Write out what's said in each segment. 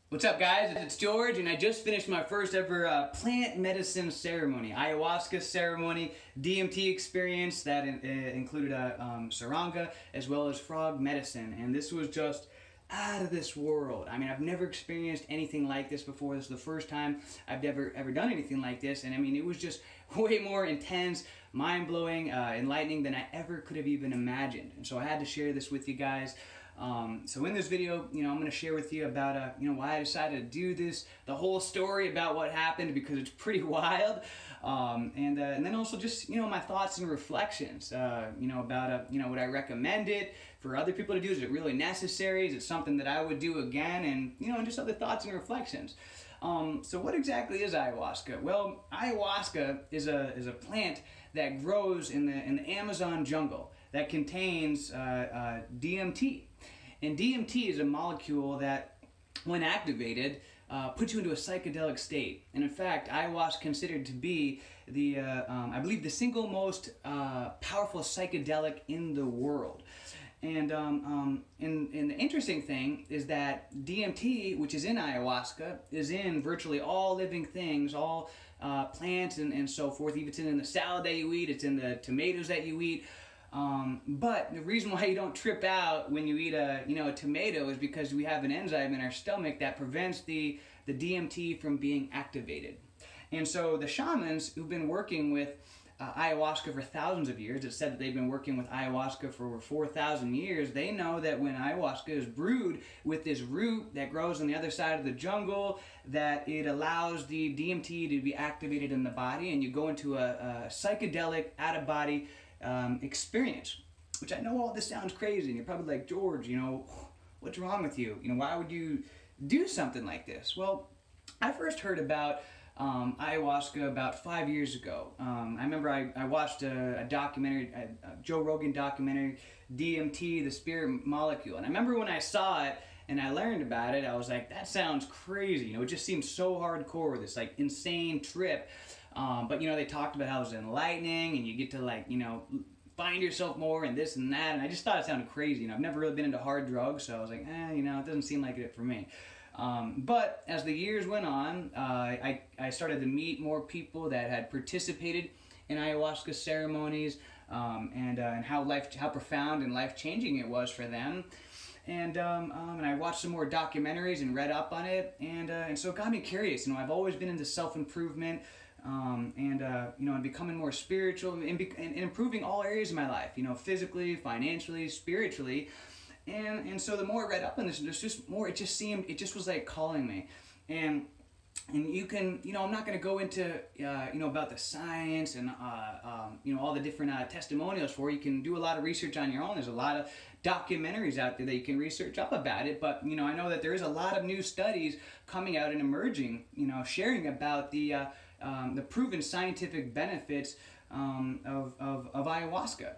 What's up, guys? It's George, and I just finished my first ever plant medicine ceremony, ayahuasca ceremony, DMT experience that included Sananga as well as frog medicine, and this was just out of this world. I mean, I've never experienced anything like this before. This is the first time I've ever done anything like this, and I mean, it was just way more intense, mind-blowing, enlightening than I ever could have even imagined. And so I had to share this with you guys. So in this video, I'm going to share with you about, why I decided to do this, the whole story about what happened, because it's pretty wild, and then also just, my thoughts and reflections, about, would I recommend it for other people to do? Is it really necessary? Is it something that I would do again? And, just other thoughts and reflections. So what exactly is ayahuasca? Well, ayahuasca is a plant that grows in the Amazon jungle that contains DMT. And DMT is a molecule that, when activated, puts you into a psychedelic state. And in fact, ayahuasca is considered to be the, I believe, the single most powerful psychedelic in the world. And the interesting thing is that DMT, which is in ayahuasca, is in virtually all living things, all plants and so forth. Even it's in the salad that you eat, it's in the tomatoes that you eat. But the reason why you don't trip out when you eat a tomato is because we have an enzyme in our stomach that prevents the DMT from being activated. And so the shamans who've been working with ayahuasca for thousands of years, it's said that they've been working with ayahuasca for over 4,000 years, they know that when ayahuasca is brewed with this root that grows on the other side of the jungle, that it allows the DMT to be activated in the body, and you go into a psychedelic out-of-body experience. Which I know all this sounds crazy, and you're probably like, George, what's wrong with you? Why would you do something like this? Well, I first heard about ayahuasca about 5 years ago. I remember I watched a documentary, a Joe Rogan documentary, DMT, the spirit molecule. And I remember when I saw it and I learned about it, I was like, that sounds crazy. It just seems so hardcore, this like insane trip. But they talked about how it was enlightening, and you get to find yourself more and this and that. And I just thought it sounded crazy. I've never really been into hard drugs, so I was like, it doesn't seem like it for me. But as the years went on, I started to meet more people that had participated in ayahuasca ceremonies, and how profound and life-changing it was for them. And I watched some more documentaries and read up on it, and so it got me curious. I've always been into self-improvement, and becoming more spiritual and improving all areas of my life, physically, financially, spiritually. And so the more I read up on this, there's just more, it just was like calling me. And you can, I'm not going to go into, about the science and, all the different testimonials for it. You can do a lot of research on your own. There's a lot of documentaries out there that you can research up about it. But, I know that there is a lot of new studies coming out and emerging, sharing about the proven scientific benefits of ayahuasca.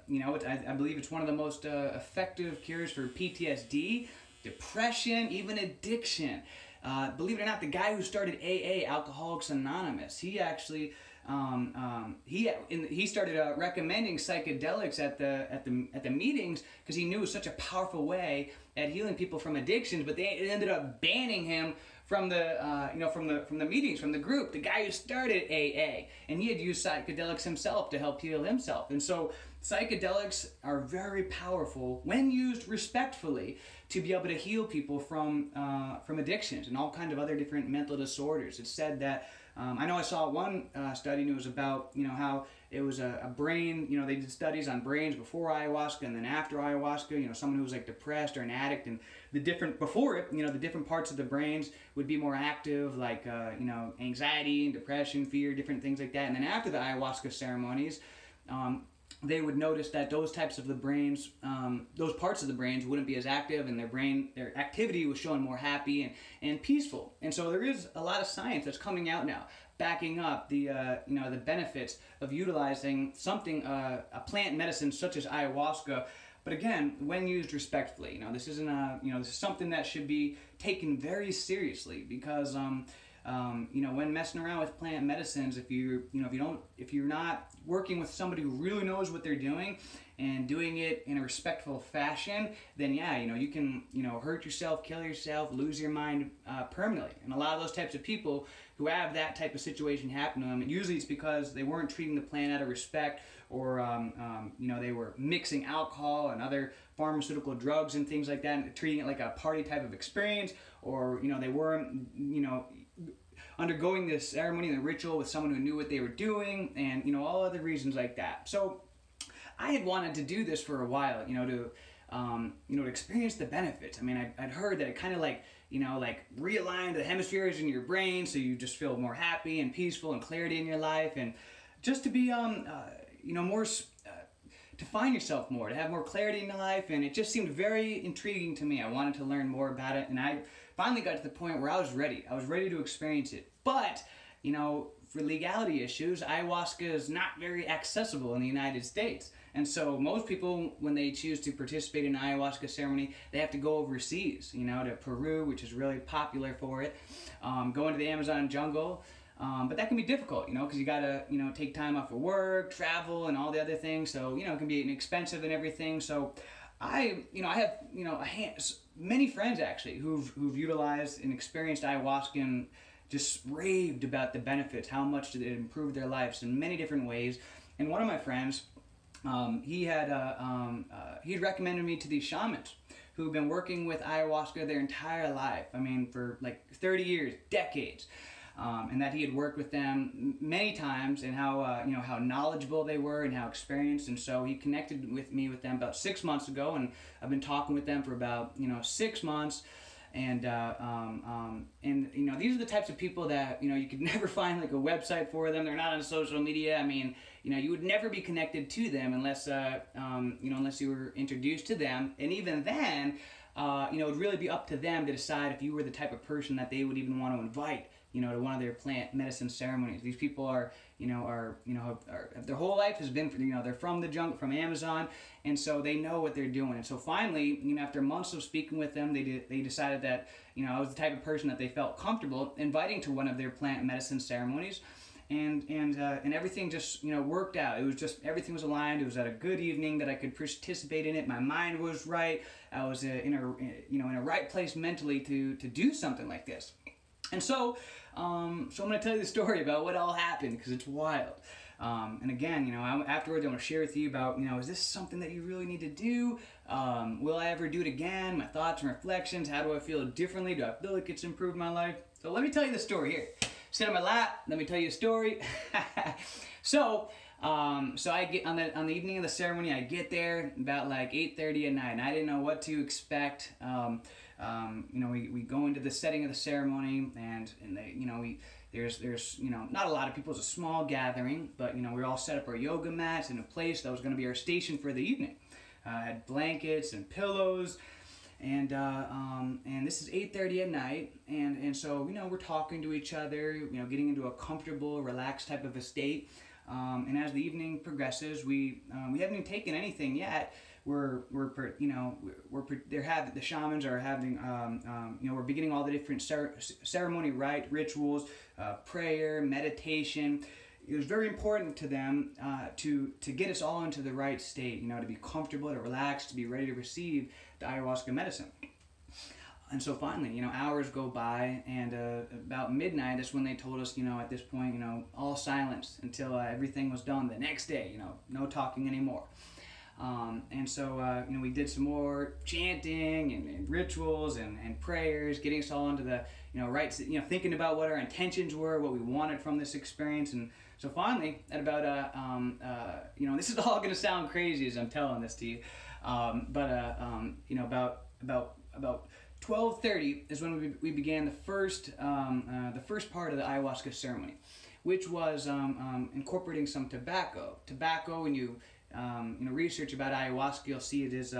I believe it's one of the most effective cures for PTSD, depression, even addiction. Believe it or not, the guy who started AA, Alcoholics Anonymous, he actually he started recommending psychedelics at the meetings because he knew it was such a powerful way at healing people from addictions. But they ended up banning him from the from the meetings, from the group, the guy who started AA, and he had used psychedelics himself to help heal himself. And so psychedelics are very powerful when used respectfully to be able to heal people from addictions and all kinds of other different mental disorders. It's said that I know I saw one study, and it was about how it was a brain. They did studies on brains before ayahuasca and then after ayahuasca. Someone who was like depressed or an addict, and the different the different parts of the brains would be more active, like anxiety and depression, fear, different things like that. And then after the ayahuasca ceremonies, they would notice that those types of the brains, those parts of the brains wouldn't be as active, and their activity was showing more happy and peaceful. And so there is a lot of science that's coming out now backing up the the benefits of utilizing something, a plant medicine such as ayahuasca. But again, when used respectfully, this isn't this is something that should be taken very seriously, because when messing around with plant medicines, if you're not working with somebody who really knows what they're doing, and doing it in a respectful fashion, then yeah, you can, hurt yourself, kill yourself, lose your mind permanently. And a lot of those types of people who have that type of situation happen to them, usually it's because they weren't treating the plant out of respect, or they were mixing alcohol and other pharmaceutical drugs and things like that, and treating it like a party type of experience, or they weren't undergoing this ceremony and the ritual with someone who knew what they were doing, and all other reasons like that. So I had wanted to do this for a while, to experience the benefits. I mean, I'd heard that it kind of like realign the hemispheres in your brain, so you just feel more happy and peaceful and clarity in your life, and just to be more to find yourself more, to have more clarity in your life. And it just seemed very intriguing to me. I wanted to learn more about it, and I finally got to the point where I was ready to experience it. But for legality issues, ayahuasca is not very accessible in the United States. And so most people, when they choose to participate in an ayahuasca ceremony, they have to go overseas, to Peru, which is really popular for it, go into the Amazon jungle. But that can be difficult, because you gotta, take time off of work, travel, and all the other things. So, it can be expensive and everything. So I have, many friends actually who've utilized and experienced ayahuasca and just raved about the benefits, how much it improved their lives in many different ways. And one of my friends, he had recommended me to these shamans who've been working with ayahuasca their entire life. I mean, for like 30 years, decades. And that he had worked with them many times, and how knowledgeable they were and how experienced. And so he connected with me with them about 6 months ago, and I've been talking with them for about 6 months. And these are the types of people that you could never find like a website for them. They're not on social media. I mean, you would never be connected to them unless unless you were introduced to them. And even then, it would really be up to them to decide if you were the type of person that they would even want to invite to one of their plant medicine ceremonies. These people are their whole life has been, they're from the jungle, from Amazon, and so they know what they're doing. And so finally, after months of speaking with them, they decided that, I was the type of person that they felt comfortable inviting to one of their plant medicine ceremonies. And everything just, worked out. It was just, everything was aligned. It was at a good evening that I could participate in it. My mind was right. I was in a right place mentally to do something like this. And so I'm going to tell you the story about what all happened, because it's wild. And again, afterwards I'm going to share with you about, is this something that you really need to do? Will I ever do it again? My thoughts and reflections. How do I feel differently? Do I feel like it's improved my life? So let me tell you the story here. Sit on my lap. Let me tell you a story. So I get on the evening of the ceremony. I get there about like 8:30 at night, and I didn't know what to expect. We go into the setting of the ceremony, and there's not a lot of people. It's a small gathering, but we all set up our yoga mats in a place that was going to be our station for the evening. Had blankets and pillows, and this is 8:30 at night, and so we're talking to each other, getting into a comfortable, relaxed type of a state. And as the evening progresses, we haven't even taken anything yet. The shamans are having, we're beginning all the different ceremony rituals, prayer, meditation. It was very important to them to get us all into the right state, to be comfortable, to relax, to be ready to receive the ayahuasca medicine. And so finally, hours go by, and about midnight, that's when they told us, at this point, all silence until everything was done the next day, no talking anymore. And so, we did some more chanting and rituals and prayers, getting us all into the, right, thinking about what our intentions were, what we wanted from this experience. And so finally, at about, this is all going to sound crazy as I'm telling this to you, about 12:30 is when we began the first part of the ayahuasca ceremony, which was incorporating some tobacco. Tobacco, when you research about ayahuasca, you'll see it is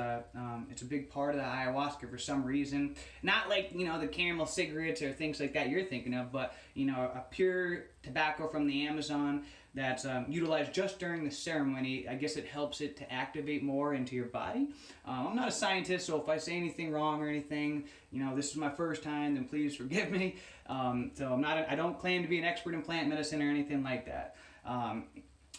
it's a big part of the ayahuasca for some reason. Not like the caramel cigarettes or things like that you're thinking of, but a pure tobacco from the Amazon that's utilized just during the ceremony. I guess it helps it to activate more into your body. I'm not a scientist, so if I say anything wrong or anything, this is my first time, then please forgive me. So I don't claim to be an expert in plant medicine or anything like that.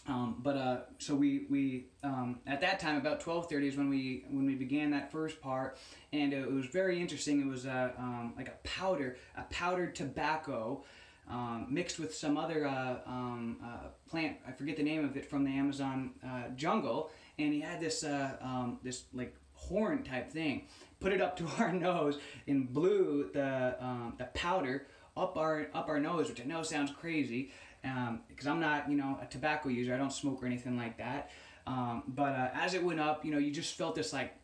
So we at that time about 12:30 is when we began that first part, and it was very interesting. It was like a powdered tobacco mixed with some other plant. I forget the name of it, from the Amazon jungle, and he had this this like horn type thing. Put it up to our nose and blew the powder up our nose, which I know sounds crazy. Because I'm not, a tobacco user. I don't smoke or anything like that. But as it went up, you just felt this like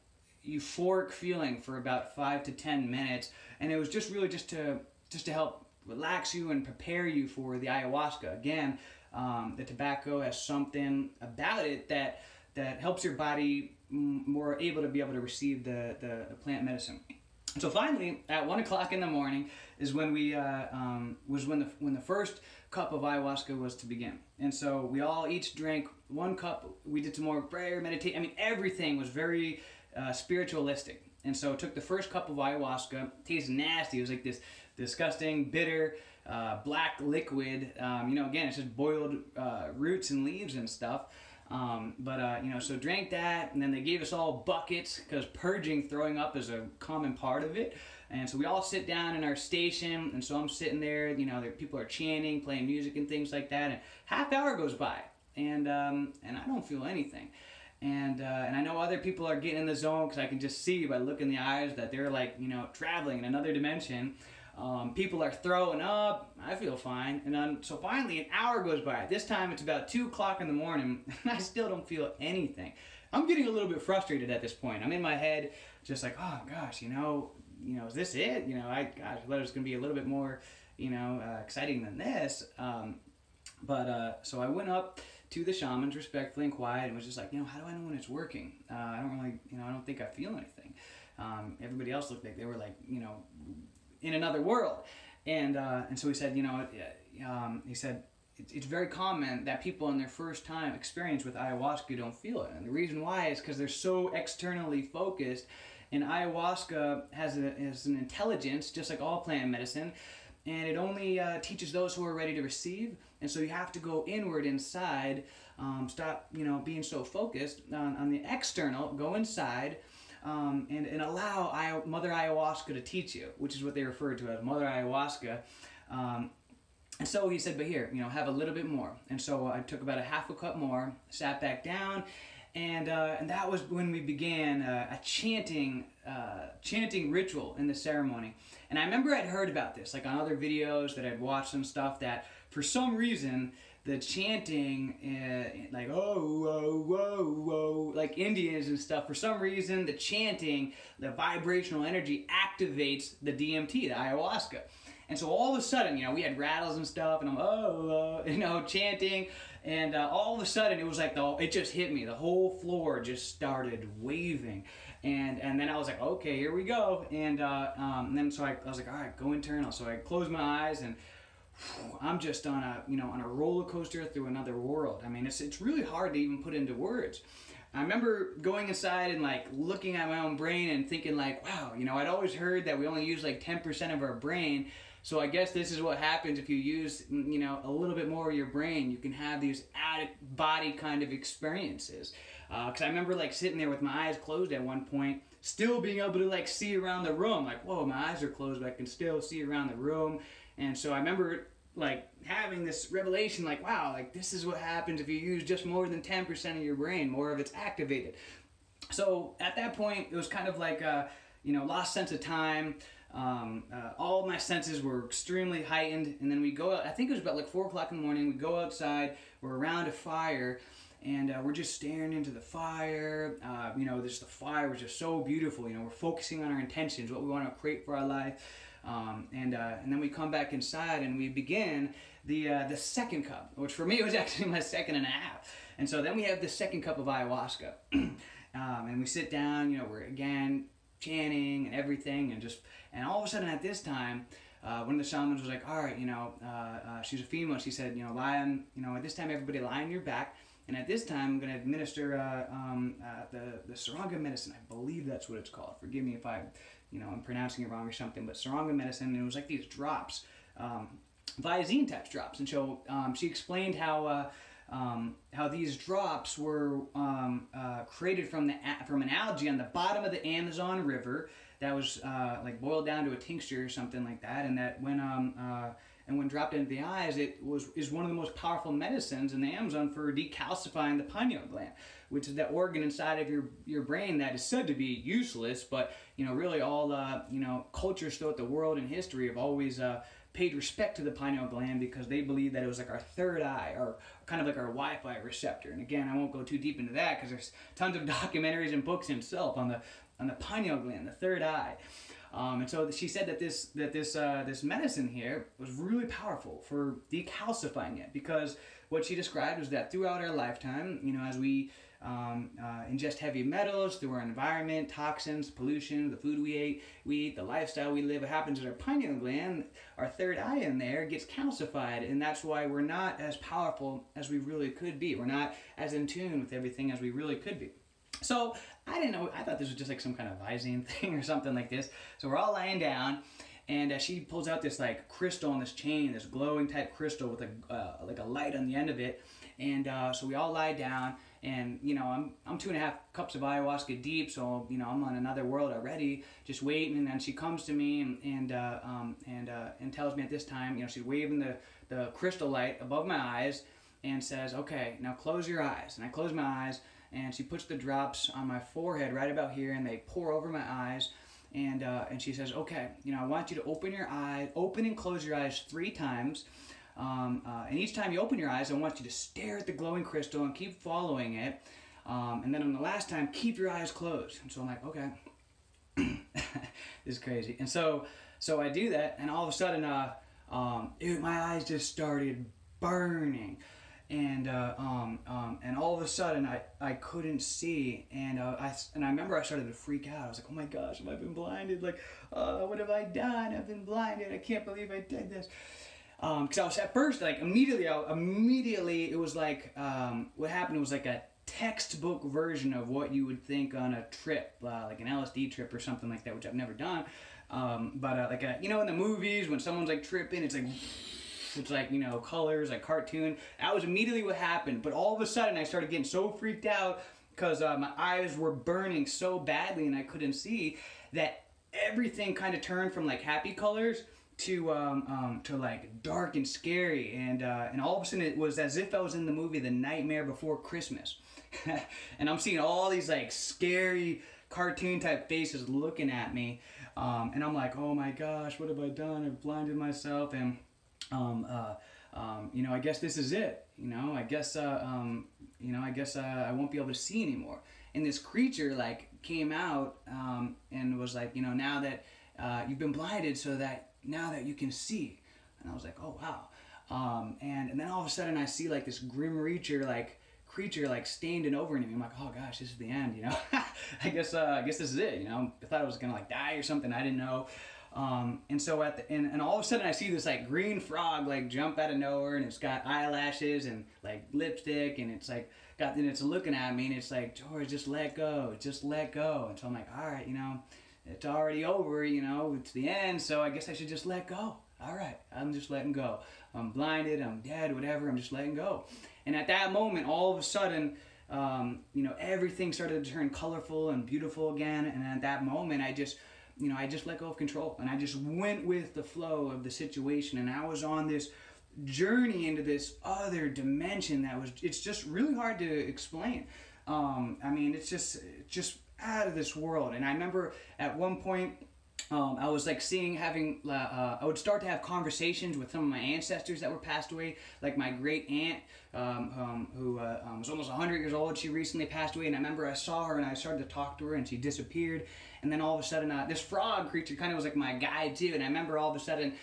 euphoric feeling for about 5 to 10 minutes, and it was just really just to help relax you and prepare you for the ayahuasca. Again, the tobacco has something about it that helps your body more able to receive the plant medicine. So finally, at 1 o'clock in the morning is when we when the first cup of ayahuasca was to begin. And so we all each drank 1 cup. We did some more prayer, meditation. I mean, everything was very spiritualistic. And so took the first cup of ayahuasca. It tasted nasty. It was like this disgusting, bitter, black liquid. Again, it's just boiled roots and leaves and stuff. So drank that, and then they gave us all buckets, because purging, throwing up is a common part of it. And so we all sit down in our station, and so I'm sitting there, people are chanting, playing music and things like that, and half hour goes by, and I don't feel anything. And I know other people are getting in the zone, because I can just see by looking in the eyes that they're like, traveling in another dimension. People are throwing up. I feel fine. And then, so finally an hour goes by. This time it's about 2 o'clock in the morning, and I still don't feel anything. I'm getting a little bit frustrated at this point. I'm in my head just like, oh gosh, is this it? I thought it was going to be a little bit more, exciting than this. So I went up to the shamans respectfully and quiet, and was just like, how do I know when it's working? I don't really, I don't think I feel anything. Everybody else looked like they were like, in another world. And so he said, he said, it's very common that people in their first time experience with ayahuasca don't feel it. And the reason why is because they're so externally focused, and ayahuasca has an intelligence, just like all plant medicine, and it only teaches those who are ready to receive. And so you have to go inward, inside, stop, being so focused on the external, go inside, and allow Mother Ayahuasca to teach you, which is what they refer to as Mother Ayahuasca. And so he said, but here, have a little bit more. And so I took about a half a cup more, sat back down, and that was when we began a chanting ritual in the ceremony. And I remember I'd heard about this, like on other videos that I'd watched and stuff, that for some reason the chanting, like oh, whoa, whoa, whoa, like Indians and stuff, for some reason the chanting, the vibrational energy activates the DMT, the ayahuasca. And so all of a sudden, we had rattles and stuff, and I'm, chanting, and all of a sudden it was like, it just hit me. The whole floor just started waving. And then I was like, okay, here we go. And then so I was like, all right, go internal. So I closed my eyes, and I'm just on a roller coaster through another world. I mean, it's really hard to even put into words. I remember going inside and like looking at my own brain and thinking like, wow, I'd always heard that we only use like 10% of our brain. So I guess this is what happens if you use, a little bit more of your brain. You can have these out-of-body kind of experiences. Because I remember like sitting there with my eyes closed at one point, still being able to like see around the room. Like, whoa, my eyes are closed, but I can still see around the room. And so I remember like having this revelation, like, wow, like this is what happens if you use just more than 10% of your brain, more of it's activated. So at that point, it was kind of like a, lost sense of time. All of my senses were extremely heightened, and then we go out, I think it was about like 4 o'clock in the morning, we go outside, we're around a fire, and we're just staring into the fire. The fire was just so beautiful. We're focusing on our intentions, what we want to create for our life. And then we come back inside and we begin the second cup, which for me was actually my second and a half. And so then we have the second cup of ayahuasca, and we sit down. We're again chanting and everything, and all of a sudden at this time, one of the shamans was like, all right, she's a female. She said, lie on, at this time everybody lie on your back. And at this time, I'm going to administer the Sananga medicine. I believe that's what it's called. Forgive me if I'm pronouncing it wrong or something. But Sananga medicine, and it was like these drops, Visine type drops. And so she explained how how these drops were created from an algae on the bottom of the Amazon River that was like boiled down to a tincture or something like that, and that when dropped into the eyes, is one of the most powerful medicines in the Amazon for decalcifying the pineal gland, which is that organ inside of your brain that is said to be useless, but really all cultures throughout the world and history have always paid respect to the pineal gland because they believe that it was like our third eye, or kind of like our Wi-Fi receptor. And again, I won't go too deep into that because there's tons of documentaries and books in itself on the pineal gland, the third eye. And so she said that this medicine here was really powerful for decalcifying it, because what she described was that throughout our lifetime, as we ingest heavy metals through our environment, toxins, pollution, the food we eat, the lifestyle we live, what happens is our pineal gland, our third eye in there, gets calcified, and that's why we're not as powerful as we really could be. We're not as in tune with everything as we really could be. So I didn't know, I thought this was just like some kind of Visine thing or something like this. So we're all lying down, and she pulls out this like crystal on this chain, this glowing type crystal with like a light on the end of it. And so we all lie down, and I'm 2.5 cups of ayahuasca deep, so I'm on another world already, just waiting. And then she comes to me and tells me at this time, she's waving the crystal light above my eyes and says, "Okay, now close your eyes." And I close my eyes, and she puts the drops on my forehead right about here, and they pour over my eyes. And she says, "Okay, I want you to open and close your eyes 3 times. And each time you open your eyes, I want you to stare at the glowing crystal and keep following it. And then on the last time, keep your eyes closed." And so I'm like, okay, this is crazy. And so I do that, and all of a sudden, my eyes just started burning. And all of a sudden I couldn't see, and I remember I started to freak out. I was like, "Oh my gosh, have I been blinded? Like, what have I done? I've been blinded. I can't believe I did this." Because I was at first like immediately it was like what happened was like a textbook version of what you would think on a trip, like an LSD trip or something like that, which I've never done. But like in the movies when someone's like tripping, it's like colors, like cartoon. That was immediately what happened. But all of a sudden I started getting so freaked out because my eyes were burning so badly and I couldn't see, that everything kind of turned from like happy colors to like dark and scary, and all of a sudden it was as if I was in the movie The Nightmare Before Christmas. And I'm seeing all these like scary cartoon type faces looking at me, and I'm like, "Oh my gosh, what have I done? I've blinded myself." And I guess this is it. I guess I won't be able to see anymore. And this creature like came out and was like, "Now that you've been blinded, so that now that you can see." And I was like, "Oh wow." And then all of a sudden I see like this grim creature like standing over me. I'm like, "Oh gosh, this is the end." I guess this is it. I thought I was gonna like die or something. I didn't know. And so and all of a sudden I see this like green frog like jump out of nowhere, and it's got eyelashes and like lipstick, and it's like it's looking at me, and it's like, "George, just let go, just let go." And so I'm like, "All right, it's already over, it's the end, so I guess I should just let go. All right, I'm just letting go. I'm blinded, I'm dead, whatever, I'm just letting go." And at that moment, all of a sudden, everything started to turn colorful and beautiful again. And at that moment, I just let go of control, and I just went with the flow of the situation. And I was on this journey into this other dimension it's just really hard to explain. It's just out of this world. And I remember at one point I was like I would start to have conversations with some of my ancestors that were passed away, like my great aunt who was almost 100 years old. She recently passed away, and I remember I saw her and I started to talk to her, and she disappeared. And then all of a sudden this frog creature kind of was like my guide too. And I remember all of a sudden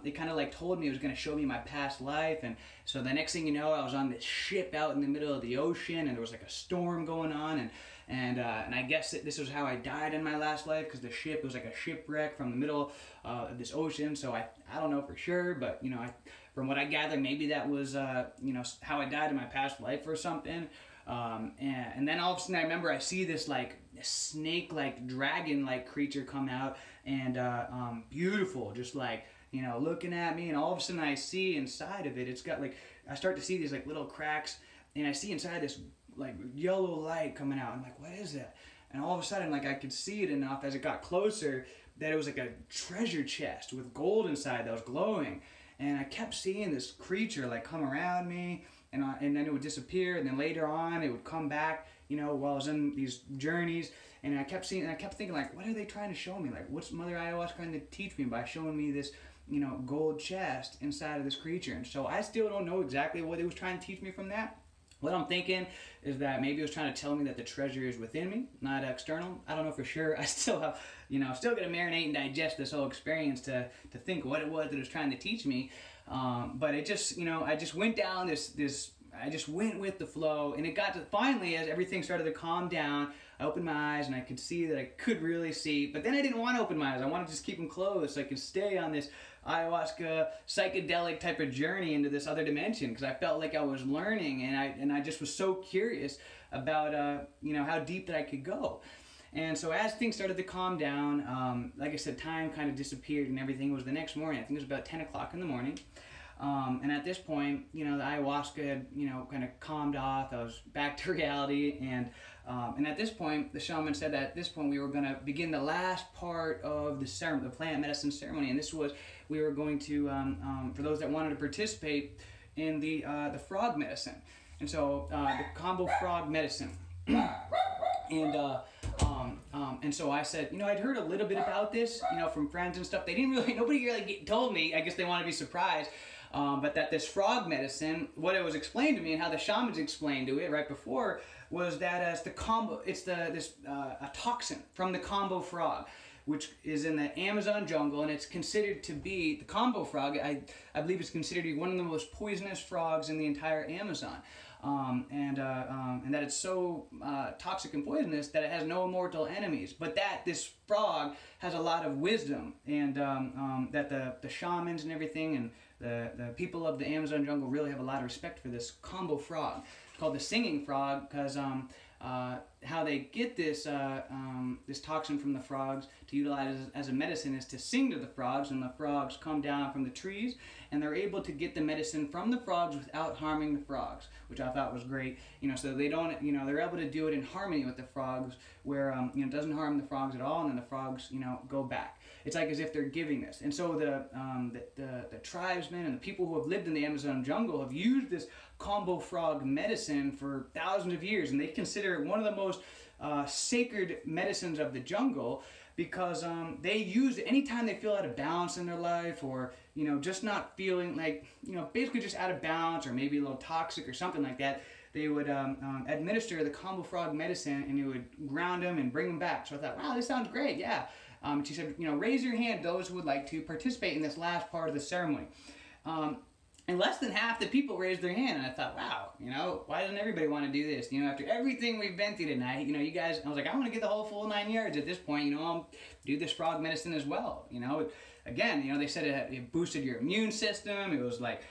it kind of like told me it was going to show me my past life. And so the next thing you know, I was on this ship out in the middle of the ocean, and there was like a storm going on, and I guess that this was how I died in my last life, because the ship was like a shipwreck from the middle of this ocean. So I don't know for sure, but from what I gather, maybe that was how I died in my past life or something. And then all of a sudden I remember I see this like snake like dragon like creature come out, and beautiful, just like you know, looking at me, and all of a sudden I see inside of it, it's got like, I start to see these like little cracks, and I see inside this like yellow light coming out. I'm like, what is that? And all of a sudden, like, I could see it enough as it got closer that it was like a treasure chest with gold inside that was glowing. And I kept seeing this creature like come around me, and then it would disappear, and then later on it would come back, you know, while I was in these journeys. And I kept seeing, and I kept thinking, like, what are they trying to show me? Like, what's Mother Ayahuasca trying to teach me by showing me this, you know, gold chest inside of this creature? And so I still don't know exactly what it was trying to teach me from that. What I'm thinking is that maybe it was trying to tell me that the treasure is within me, not external. I don't know for sure. I still have, you know, still gonna marinate and digest this whole experience to think what it was that it was trying to teach me. But it just, you know, I just went down I just went with the flow, and it got to finally, as everything started to calm down, I opened my eyes and I could see that I could really see, but then I didn't want to open my eyes. I wanted to just keep them closed so I could stay on this ayahuasca psychedelic type of journey into this other dimension, because I felt like I was learning, and I just was so curious about you know, how deep that I could go. And so as things started to calm down, like I said, time kind of disappeared and everything. It was the next morning. I think it was about 10 o'clock in the morning. And at this point, you know, the ayahuasca had, you know, kind of calmed off. I was back to reality, and at this point, the shaman said that at this point we were going to begin the last part of the ceremony, the plant medicine ceremony, and this was, we were going to, for those that wanted to participate in the frog medicine, and so the Kambo frog medicine, and so I said, you know, I'd heard a little bit about this, you know, from friends and stuff. They didn't really, nobody really told me. I guess they wanted to be surprised. But that this frog medicine, what it was explained to me and how the shamans explained to it right before, was that as the Kambo, it's a toxin from the Kambo frog, which is in the Amazon jungle, and it's considered to be, the Kambo frog, I believe it's considered to be one of the most poisonous frogs in the entire Amazon. And that it's so toxic and poisonous that it has no mortal enemies, but that this frog has a lot of wisdom, and that the shamans and everything and the people of the Amazon jungle really have a lot of respect for this Kambo frog. It's called the singing frog because how they get this this toxin from the frogs to utilize as a medicine is to sing to the frogs, and the frogs come down from the trees, and they're able to get the medicine from the frogs without harming the frogs, which I thought was great. You know, so they don't, you know, they're able to do it in harmony with the frogs, where you know, it doesn't harm the frogs at all, and then the frogs, you know, go back. It's like as if they're giving this. And so the tribesmen and the people who have lived in the Amazon jungle have used this Kambo frog medicine for thousands of years, and they consider it one of the most sacred medicines of the jungle, because they use it anytime they feel out of balance in their life, or, you know, just not feeling like, you know, basically just out of balance, or maybe a little toxic or something like that. They would administer the Kambo frog medicine, and it would ground them and bring them back. So I thought, wow, this sounds great, yeah. She said, you know, raise your hand, those who would like to participate in this last part of the ceremony. And less than half the people raised their hand, and I thought, wow, you know, why doesn't everybody want to do this? You know, after everything we've been through tonight, you know, you guys, I was like, I want to get the whole full 9 yards at this point, you know, I'll do this frog medicine as well. You know, again, you know, they said it boosted your immune system, it was like,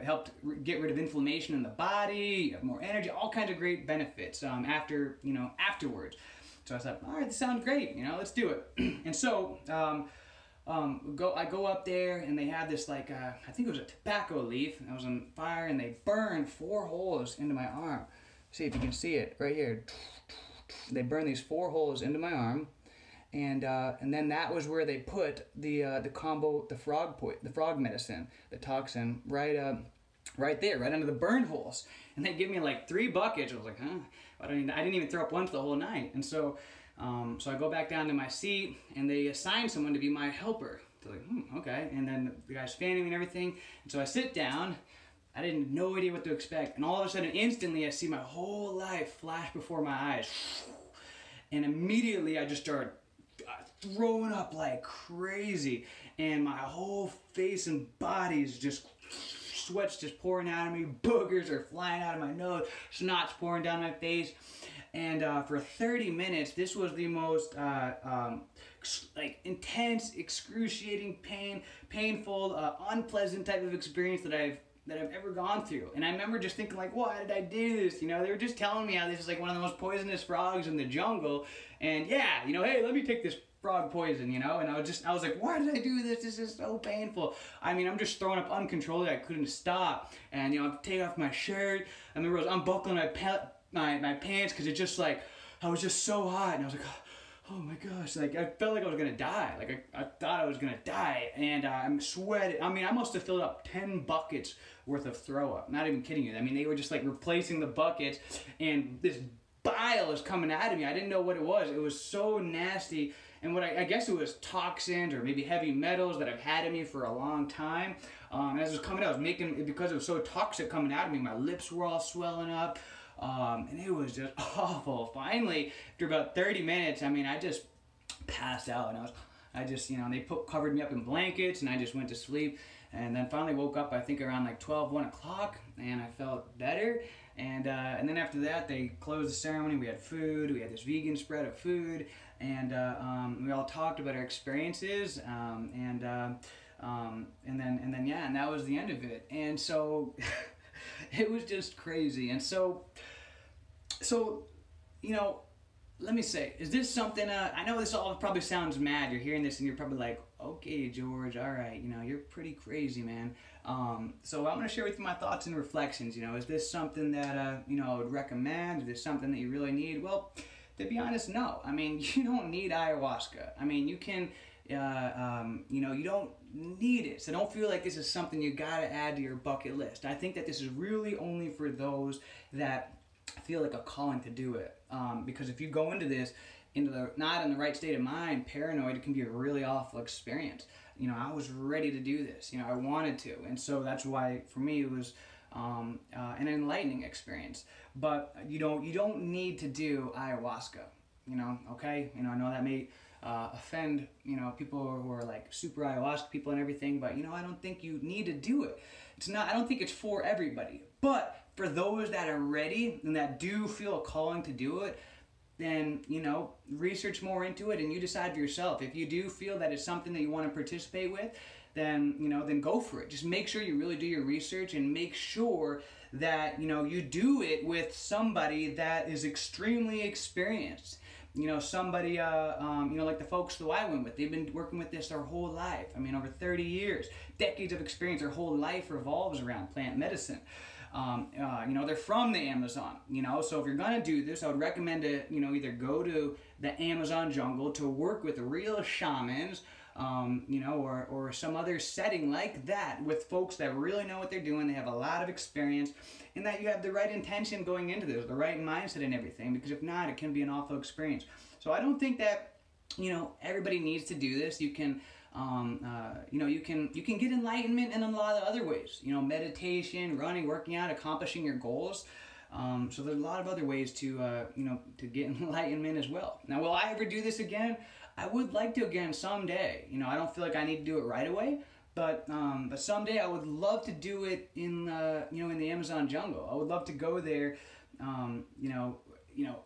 helped get rid of inflammation in the body, you have more energy, all kinds of great benefits after, you know, afterwards. So I thought, all right, this sounds great, you know, let's do it. And so, I go up there, and they have this, like, I think it was a tobacco leaf, and I was on fire, and they burned 4 holes into my arm. See if you can see it right here. They burned these 4 holes into my arm, and then that was where they put the Kambo, the frog medicine, the toxin, right there, right under the burned holes. And they give me like 3 buckets. I was like, huh? I didn't even throw up once the whole night. And so, so I go back down to my seat, and they assign someone to be my helper. They're like, okay. And then the guy's fanning me and everything. And so I sit down. I didn't no idea what to expect. And all of a sudden, instantly, I see my whole life flash before my eyes. And immediately, I just started throwing up like crazy. And my whole face and body is just, sweat's just pouring out of me. Boogers are flying out of my nose. Snot's pouring down my face. And for 30 minutes, this was the most like intense, excruciating, painful, unpleasant type of experience that I've ever gone through. And I remember just thinking, like, why did I do this? You know, they were just telling me how this is like one of the most poisonous frogs in the jungle. And yeah, you know, hey, let me take this frog poison, you know? And I was like, why did I do this? This is so painful. I mean, I'm just throwing up uncontrollably. I couldn't stop. And, you know, I'm taking off my shirt. I remember I was unbuckling my pants because it just like, I was just so hot. And I was like, oh my gosh, like I felt like I was gonna die. Like I thought I was gonna die, and I'm sweating. I mean, I must have filled up 10 buckets worth of throw up. Not even kidding you. I mean, they were just like replacing the buckets, and this bile is coming out of me. I didn't know what it was. It was so nasty, and what I guess it was toxins or maybe heavy metals that I've had in me for a long time. And as it was coming out, I was making, because it was so toxic coming out of me, my lips were all swelling up. And it was just awful. Finally, after about 30 minutes, I mean, I just passed out, and I just, you know, they covered me up in blankets, and I just went to sleep, and then finally woke up, I think around like 1 o'clock, and I felt better, and then after that, they closed the ceremony. We had food, we had this vegan spread of food, and we all talked about our experiences, and then yeah, and that was the end of it, and so it was just crazy. And so, you know, let me say, is this something, I know this all probably sounds mad. You're hearing this and you're probably like, okay, George, all right, you know, you're pretty crazy, man. So I'm going to share with you my thoughts and reflections. You know, is this something that, you know, I would recommend? Is this something that you really need? Well, to be honest, no. I mean, you don't need ayahuasca. I mean, you can, you know, you don't need it. So don't feel like this is something you got to add to your bucket list. I think that this is really only for those that feel like a calling to do it. Because if you go into this, not in the right state of mind, paranoid, it can be a really awful experience. You know, I was ready to do this. You know, I wanted to. And so that's why, for me, it was an enlightening experience. But you don't need to do ayahuasca, you know, okay? You know, I know that may offend, you know, people who are like super ayahuasca people and everything, but, you know, I don't think you need to do it. I don't think it's for everybody. But for those that are ready and that do feel a calling to do it, then, you know, research more into it and you decide for yourself. If you do feel that it's something that you want to participate with, then, you know, then go for it. Just make sure you really do your research and make sure that, you know, you do it with somebody that is extremely experienced. You know, somebody, you know, like the folks who I went with, they've been working with this their whole life. I mean, over 30 years, decades of experience, their whole life revolves around plant medicine. You know, they're from the Amazon, you know, so if you're going to do this, I would recommend to, you know, either go to the Amazon jungle to work with real shamans, you know, or some other setting like that with folks that really know what they're doing. They have a lot of experience, and that you have the right intention going into this, the right mindset and everything, because if not, it can be an awful experience. So I don't think that, you know, everybody needs to do this. You can, you know, you can get enlightenment in a lot of other ways. You know, meditation, running, working out, accomplishing your goals. So there's a lot of other ways to, you know, to get enlightenment as well. Now, will I ever do this again? I would like to again someday. You know, I don't feel like I need to do it right away, but someday I would love to do it in, you know, in the Amazon jungle. I would love to go there, you know,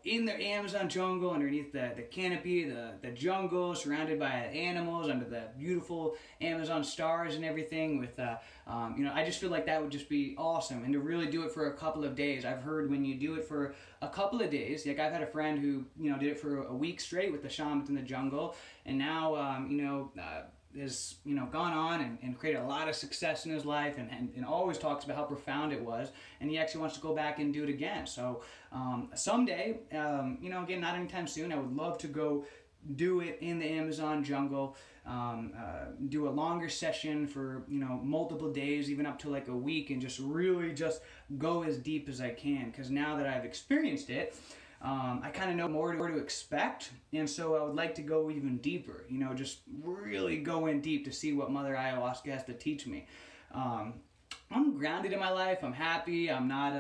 in the Amazon jungle, underneath the canopy, the jungle, surrounded by animals, under the beautiful Amazon stars and everything with, you know, I just feel like that would just be awesome. And to really do it for a couple of days. I've heard when you do it for a couple of days, like I've had a friend who, you know, did it for a week straight with the shamans in the jungle, and now, you know, has, you know, gone on and created a lot of success in his life, and always talks about how profound it was, and he actually wants to go back and do it again. So someday, you know, again, not anytime soon, I would love to go do it in the Amazon jungle, do a longer session for, you know, multiple days, even up to like a week, and just really just go as deep as I can, because now that I've experienced it, I kind of know more to expect, and so I would like to go even deeper, you know, just really go in deep to see what Mother Ayahuasca has to teach me. I'm grounded in my life, I'm happy, I'm not,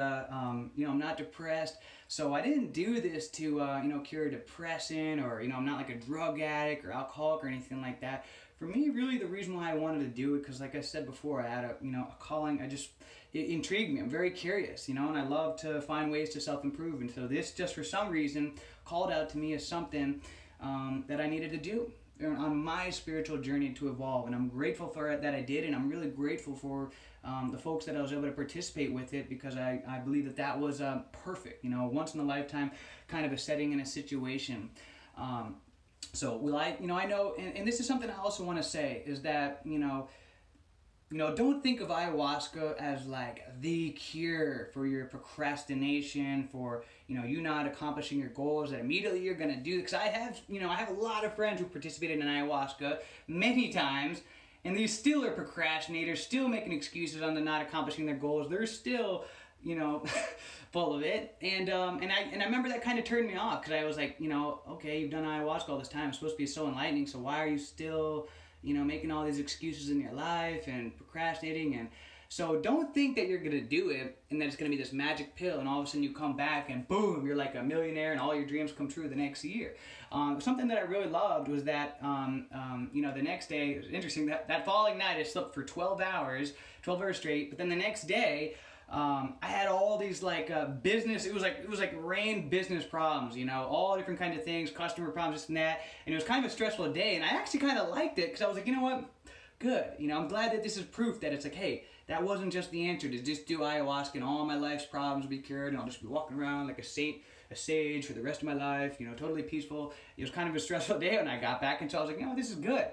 you know, I'm not depressed, so I didn't do this to, you know, cure depression, or, you know, I'm not like a drug addict or alcoholic or anything like that. For me, really the reason why I wanted to do it, because like I said before, I had a, you know, a calling. It intrigued me. I'm very curious, you know, and I love to find ways to self-improve. And so this just for some reason called out to me as something that I needed to do on my spiritual journey to evolve. And I'm grateful for it that I did, and I'm really grateful for the folks that I was able to participate with it, because I believe that that was perfect, you know, once in a lifetime kind of a setting and a situation. So will I, I know, and this is something I also want to say, is that, don't think of ayahuasca as like the cure for your procrastination, for, you not accomplishing your goals that immediately you're going to do. Because I have a lot of friends who participated in ayahuasca many times, and they still are procrastinators, still making excuses on the not accomplishing their goals. They're still, full of it. And I remember that kind of turned me off, because I was like, okay, you've done ayahuasca all this time. It's supposed to be so enlightening. So why are you still, making all these excuses in your life and procrastinating? And so don't think that you're going to do it and that it's going to be this magic pill and all of a sudden you come back and boom, you're like a millionaire and all your dreams come true the next year. Something that I really loved was that, the next day, it was interesting, that following night I slept for 12 hours straight, but then the next day, I had all these business, it was like rain business problems, all different kinds of things, customer problems, this and that, and it was kind of a stressful day, and I actually kind of liked it, because I was like, you know what, good, I'm glad that this is proof that it's like, hey, that wasn't just the answer to just do ayahuasca and all my life's problems will be cured, and I'll just be walking around like a saint, a sage for the rest of my life, totally peaceful. It was kind of a stressful day when I got back, and so I was like, this is good.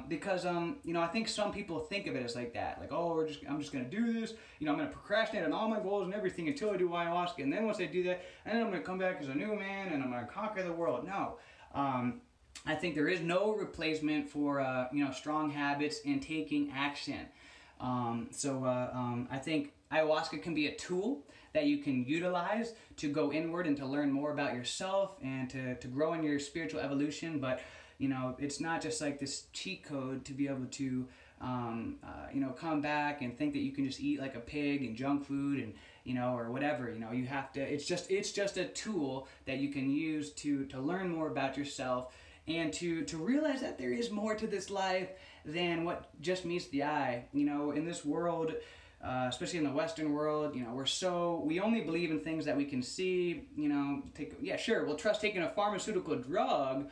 Because I think some people think of it as like that, like, oh, I'm just gonna do this, I'm gonna procrastinate on all my goals and everything until I do ayahuasca, and then once I do that, and then I'm gonna come back as a new man and I'm gonna conquer the world. No, I think there is no replacement for strong habits and taking action. I think ayahuasca can be a tool that you can utilize to go inward and to learn more about yourself and to grow in your spiritual evolution, but it's not just like this cheat code to be able to, come back and think that you can just eat like a pig and junk food and, or whatever, you have to, it's just a tool that you can use to learn more about yourself and to realize that there is more to this life than what just meets the eye. In this world, especially in the Western world, we only believe in things that we can see, we'll trust taking a pharmaceutical drug,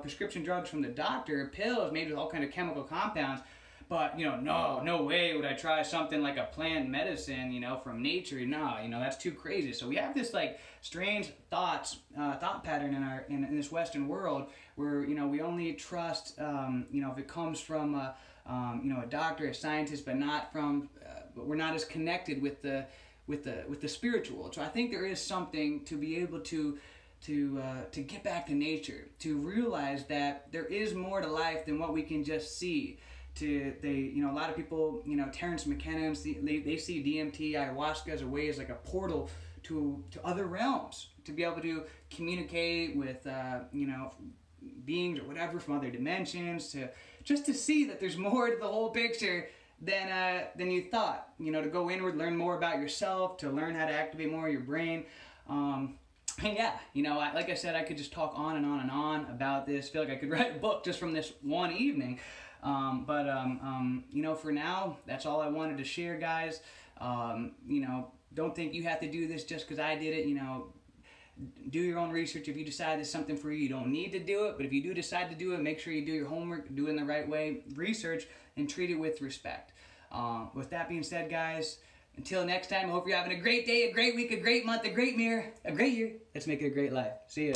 prescription drugs from the doctor, pills made with all kind of chemical compounds, but, no way would I try something like a plant medicine, from nature. No, that's too crazy. So we have this like strange thought pattern in this Western world where, we only trust, if it comes from a doctor, a scientist, but not from, but we're not as connected with the spiritual. So I think there is something to be able to get back to nature, to realize that there is more to life than what we can just see. A lot of people, Terrence McKenna, they see DMT, ayahuasca as a way, as like a portal to other realms, to be able to communicate with, beings or whatever from other dimensions, just to see that there's more to the whole picture than you thought, to go inward, learn more about yourself, to learn how to activate more of your brain. And yeah, like I said, I could just talk on and on and on about this. I feel like I could write a book just from this one evening. For now, that's all I wanted to share, guys. Don't think you have to do this just because I did it. Do your own research. If you decide it's something for you, you don't need to do it. But if you do decide to do it, make sure you do your homework, do it in the right way, research, and treat it with respect. With that being said, guys, until next time, I hope you're having a great day, a great week, a great month, a great year. Let's make it a great life. See ya.